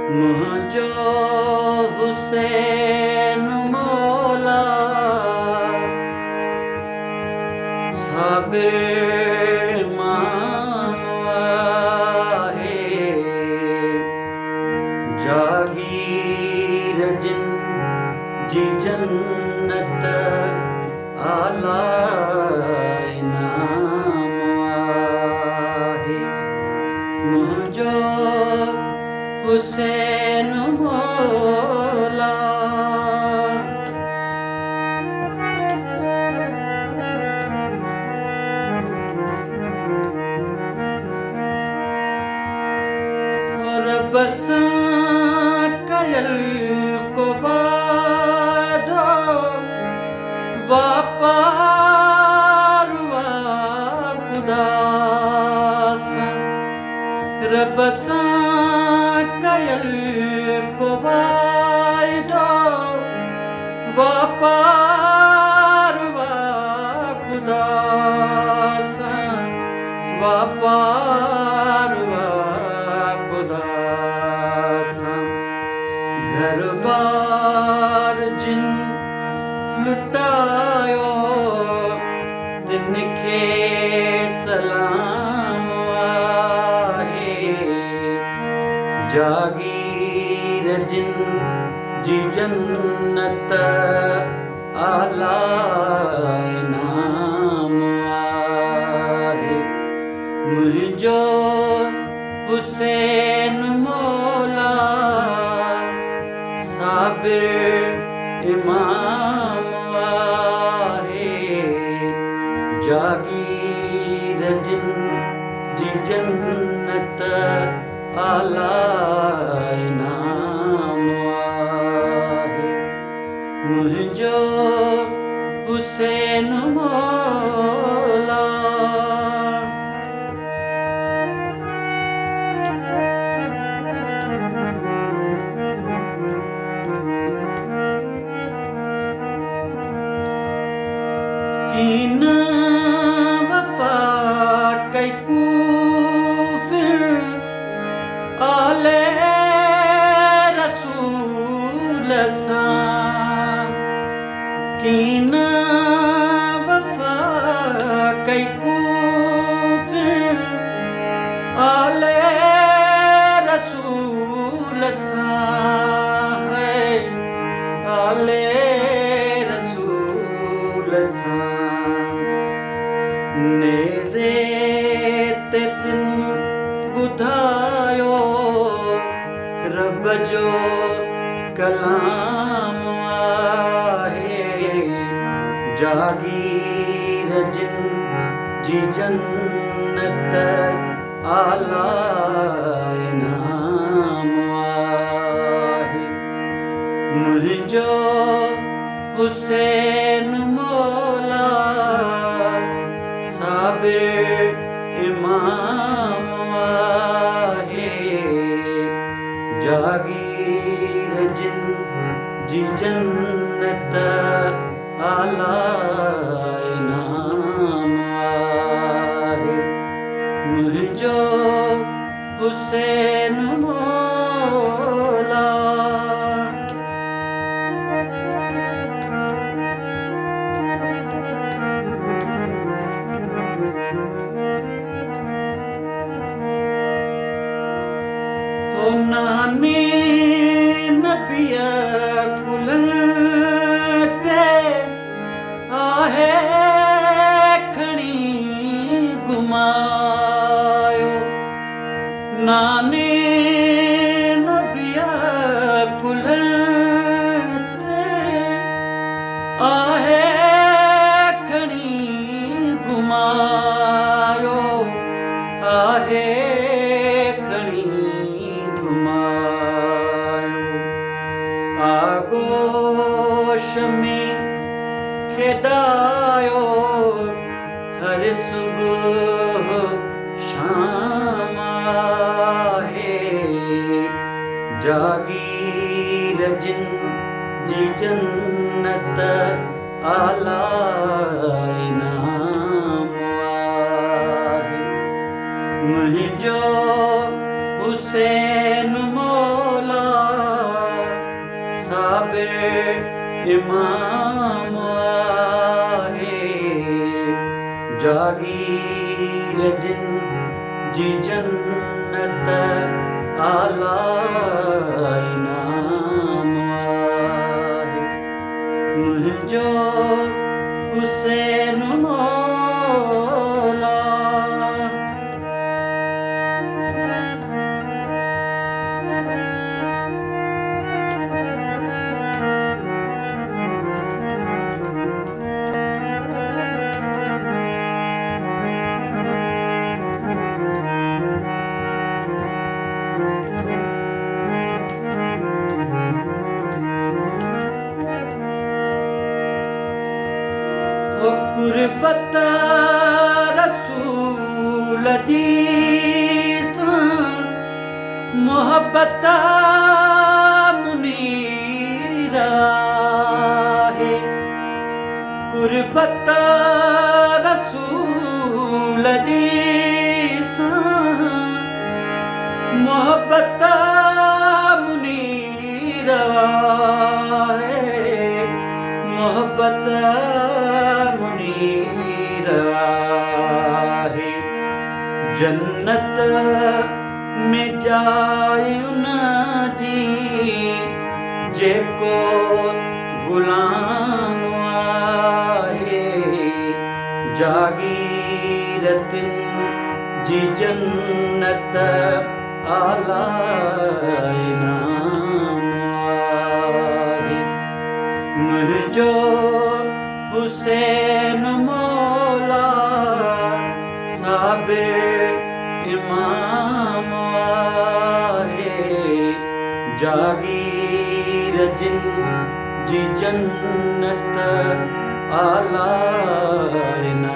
मुंहिंजो हुसैन मौला साबिर इमाम आहे। जागीर जिन जी जन्नत आला इनाम आहे। मुंहिंजो हुसैन मौला रब सां कयल को वादो वापार वा ख़ुदा सां। रब सां कयल को वाइदो वापार वा ख़ुदा सां। वापार वा ख़ुदा सां। घर बार जिन लुटायो तिन खे सलाम आहे। जागीर जिन जी जन्नत आला इनाम आहे। मुंहिंजो हुसैन मौला साबिर इमाम आहे। जागीर जिन जी जन्नत आला इनाम आहे। मुंहिंजो हुसैन मौला कीन वफा कई कूफिर आले रसूल सां। कीन वफा कई कूफिर आले रसूल सां है। आले रसूल सां नेज़े ते तिन ॿुधायो रब जो कलाम आहे। जागीर जिन जी जन्नत आला इनाम आहे। मुंहिंजो हुसैन मौला साबिर इमाम आहे। जागीर जिन जी जन्नत आला इनाम आहे। मुंहिंजो हुसैन मौला ओ नानी नबिय कुलनि ते आहे खणी घुमायो। नानी नबिय कुलनि ते आहे खणी घुमायो। आहे आगोश में खेदायो हर सुबह शाम आहे। जागीर जिन जी जन्नत आला इनाम आहे। मुंहिंजो हुसैन मौला साबिर इमाम आहे, जागीर जिन जी जन्नत आला इनाम आहे। मुंहिंजो हुसैन मौला कुर्बत रसूल जी सां मोहब्बत मुनीर आहे। कुर्बत रसूल जी सां मोहब्बत मुनीर आहे। मोहब्बत मुनीर आहे। जन्नत में जाइ उन जी जेको गुलाम आहे। जागीरतिन जी जन्नत आला इनाम आहे। मुंहिंजो हुसैन मौला साबिर इमाम आहे। जागीर जिन जी जन्नत आला इनाम